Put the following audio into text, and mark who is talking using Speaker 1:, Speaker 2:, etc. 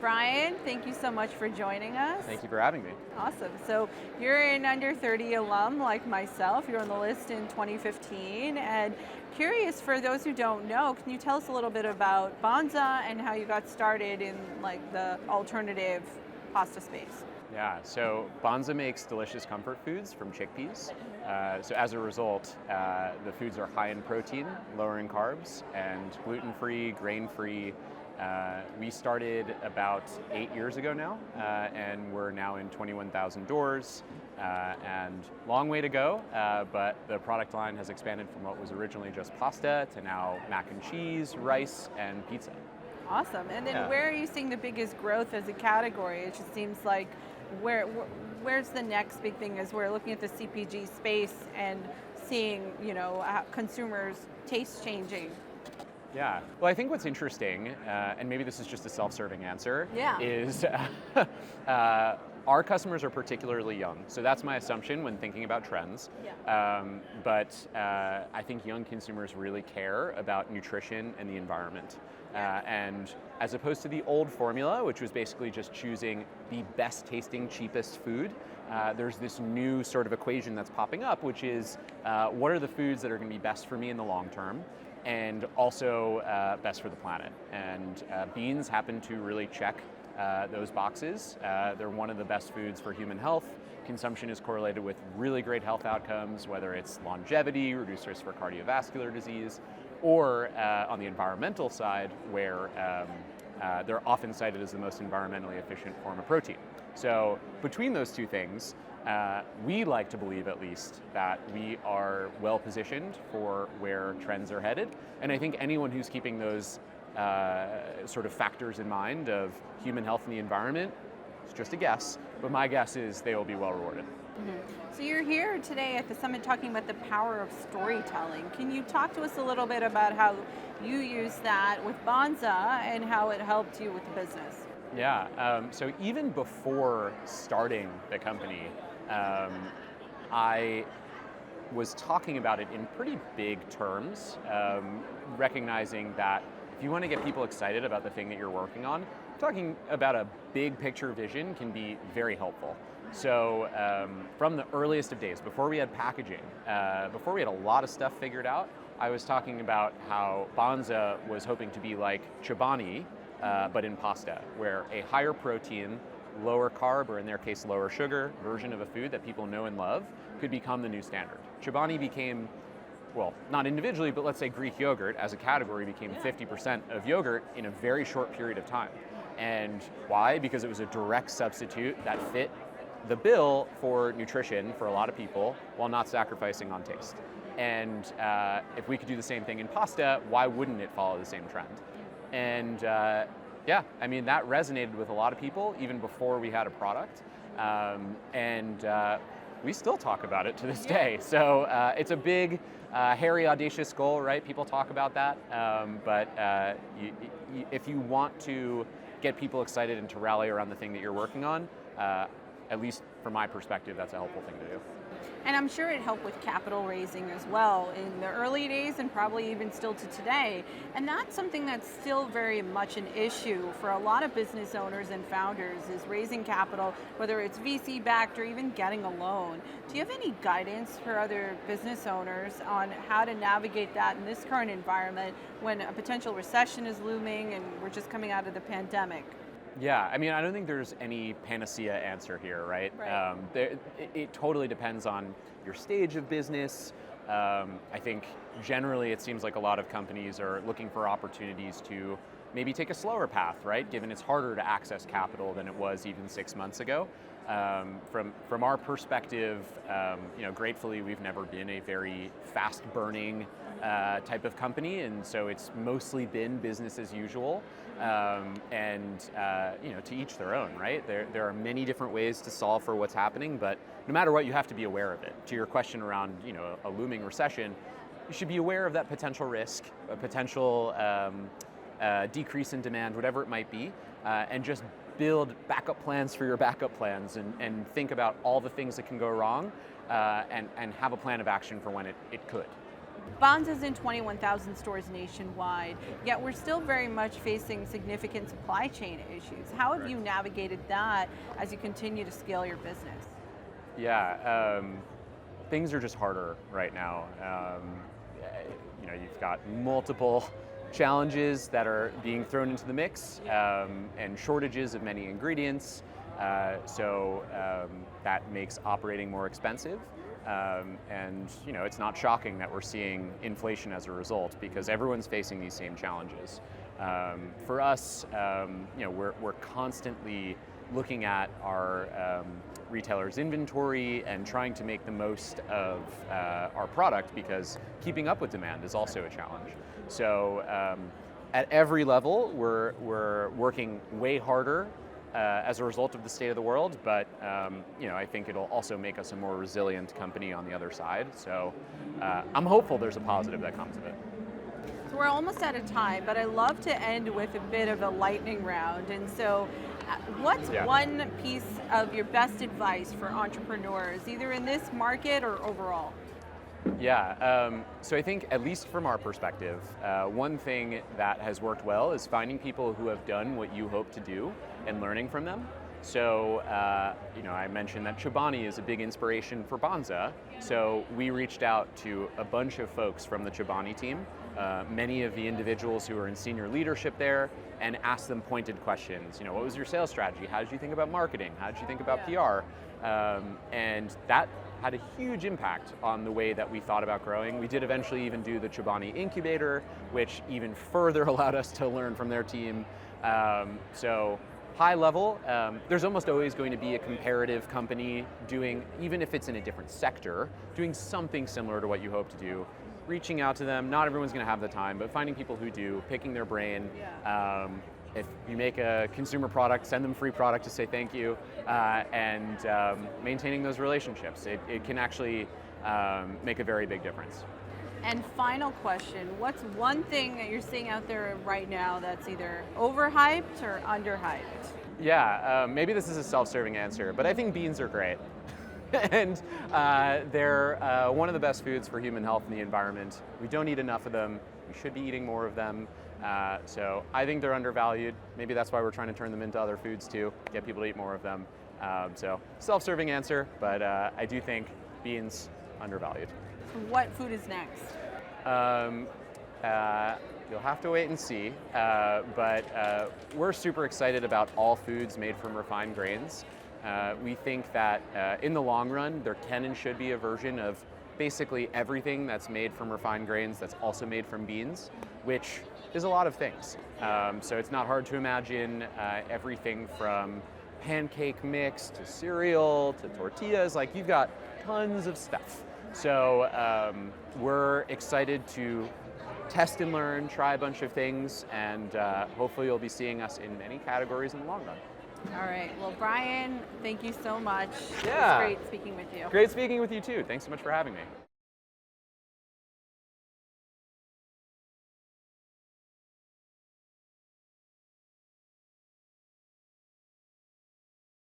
Speaker 1: Brian, thank you so much for joining us.
Speaker 2: Thank you for having me.
Speaker 1: Awesome. So you're an under 30 alum like myself. You're on the list in 2015. And curious, for those who don't know, can you tell us a little bit about Banza and how you got started in like the alternative pasta space?
Speaker 2: Yeah, so Banza makes delicious comfort foods from chickpeas. So as a result, the foods are high in protein, lower in carbs, and gluten-free, grain-free. We started about 8 years ago now, and we're now in 21,000 doors, and long way to go, but the product line has expanded from what was originally just pasta to now mac and cheese, rice, and pizza.
Speaker 1: Awesome. And then where are you seeing the biggest growth as a category? It just seems like where's the next big thing as we're looking at the CPG space and seeing, consumers' taste changing?
Speaker 2: Yeah. Well, I think what's interesting, and maybe this is just a self-serving answer, is our customers are particularly young. So that's my assumption when thinking about trends. But I think young consumers really care about nutrition and the environment. And as opposed to the old formula, which was basically just choosing the best tasting, cheapest food, there's this new sort of equation that's popping up, which is what are the foods that are going to be best for me in the long term, and also best for the planet. And beans happen to really check those boxes. They're one of the best foods for human health. Consumption is correlated with really great health outcomes, whether it's longevity, reduced risk for cardiovascular disease, or on the environmental side, where they're often cited as the most environmentally efficient form of protein. So between those two things, we like to believe, at least, that we are well positioned for where trends are headed. And I think anyone who's keeping those sort of factors in mind of human health and the environment, it's just a guess, but my guess is they will be well rewarded.
Speaker 1: So you're here today at the summit talking about the power of storytelling. Can you talk to us a little bit about how you use that with Banza and how it helped you with the business?
Speaker 2: Yeah, so even before starting the company, I was talking about it in pretty big terms, recognizing that if you want to get people excited about the thing that you're working on, talking about a big picture vision can be very helpful. So from the earliest of days, before we had packaging, before we had a lot of stuff figured out, I was talking about how Banza was hoping to be like Chobani, but in pasta, where a higher protein, lower carb, or in their case lower sugar, version of a food that people know and love could become the new standard. Chobani became, well, not individually, but let's say Greek yogurt as a category became 50% of yogurt in a very short period of time. And why? Because it was a direct substitute that fit the bill for nutrition for a lot of people while not sacrificing on taste. And if we could do the same thing in pasta, why wouldn't it follow the same trend? And yeah, I mean, that resonated with a lot of people even before we had a product. And we still talk about it to this day. So it's a big, hairy, audacious goal, right? People talk about that. But if you want to get people excited and to rally around the thing that you're working on, at least from my perspective, that's a helpful thing to do.
Speaker 1: And I'm sure it helped with capital raising as well in the early days and probably even still to today. And that's something that's still very much an issue for a lot of business owners and founders is raising capital, whether it's VC backed or even getting a loan. Do you have any guidance for other business owners on how to navigate that in this current environment when a potential recession is looming and we're just coming out of the pandemic?
Speaker 2: Yeah, I mean, I don't think there's any panacea answer here, right? It totally depends on your stage of business. I think generally it seems like a lot of companies are looking for opportunities to maybe take a slower path, right? Given it's harder to access capital than it was even 6 months ago. From our perspective, gratefully we've never been a very fast-burning type of company, and so it's mostly been business as usual. To each their own, right? There are many different ways to solve for what's happening, but no matter what, you have to be aware of it. To your question around, a looming recession, you should be aware of that potential risk, a potential decrease in demand, whatever it might be, and just build backup plans for your backup plans and think about all the things that can go wrong and have a plan of action for when it could.
Speaker 1: Banza's in 21,000 stores nationwide, yet we're still very much facing significant supply chain issues. How have you navigated that as you continue to scale your business?
Speaker 2: Yeah, things are just harder right now. You've got multiple challenges that are being thrown into the mix, and shortages of many ingredients. So that makes operating more expensive. And it's not shocking that we're seeing inflation as a result, because everyone's facing these same challenges. For us, we're constantly looking at our retailers' inventory and trying to make the most of our product, because keeping up with demand is also a challenge. So at every level, we're working way harder as a result of the state of the world, but I think it'll also make us a more resilient company on the other side. So I'm hopeful there's a positive that comes of it.
Speaker 1: So we're almost out of time, but I love to end with a bit of a lightning round. And so what's one piece of your best advice for entrepreneurs, either in this market or overall?
Speaker 2: Yeah, so I think, at least from our perspective, one thing that has worked well is finding people who have done what you hope to do and learning from them. So, I mentioned that Chobani is a big inspiration for Banza. So we reached out to a bunch of folks from the Chobani team, many of the individuals who are in senior leadership there, and asked them pointed questions. What was your sales strategy? How did you think about marketing? How did you think about PR? And that had a huge impact on the way that we thought about growing. We did eventually even do the Chobani incubator, which even further allowed us to learn from their team. So high level, there's almost always going to be a comparative company doing, even if it's in a different sector, doing something similar to what you hope to do. Reaching out to them, not everyone's going to have the time, but finding people who do, picking their brain. If you make a consumer product, send them free product to say thank you, and maintaining those relationships. It can actually make a very big difference.
Speaker 1: And final question, what's one thing that you're seeing out there right now that's either overhyped or underhyped?
Speaker 2: Yeah, maybe this is a self-serving answer, but I think beans are great. And they're one of the best foods for human health and the environment. We don't eat enough of them. We should be eating more of them. So I think they're undervalued. Maybe that's why we're trying to turn them into other foods too, get people to eat more of them. So self-serving answer, but I do think beans undervalued.
Speaker 1: So what food is next?
Speaker 2: You'll have to wait and see, but we're super excited about all foods made from refined grains. We think that in the long run, there can and should be a version of basically everything that's made from refined grains that's also made from beans, which is a lot of things. So it's not hard to imagine everything from pancake mix to cereal to tortillas. Like, you've got tons of stuff. So we're excited to test and learn, try a bunch of things, and hopefully you'll be seeing us in many categories in the long run.
Speaker 1: All right. Well, Brian, thank you so much.
Speaker 2: Yeah.
Speaker 1: It was great speaking with you.
Speaker 2: Great speaking with you too. Thanks so much for having me.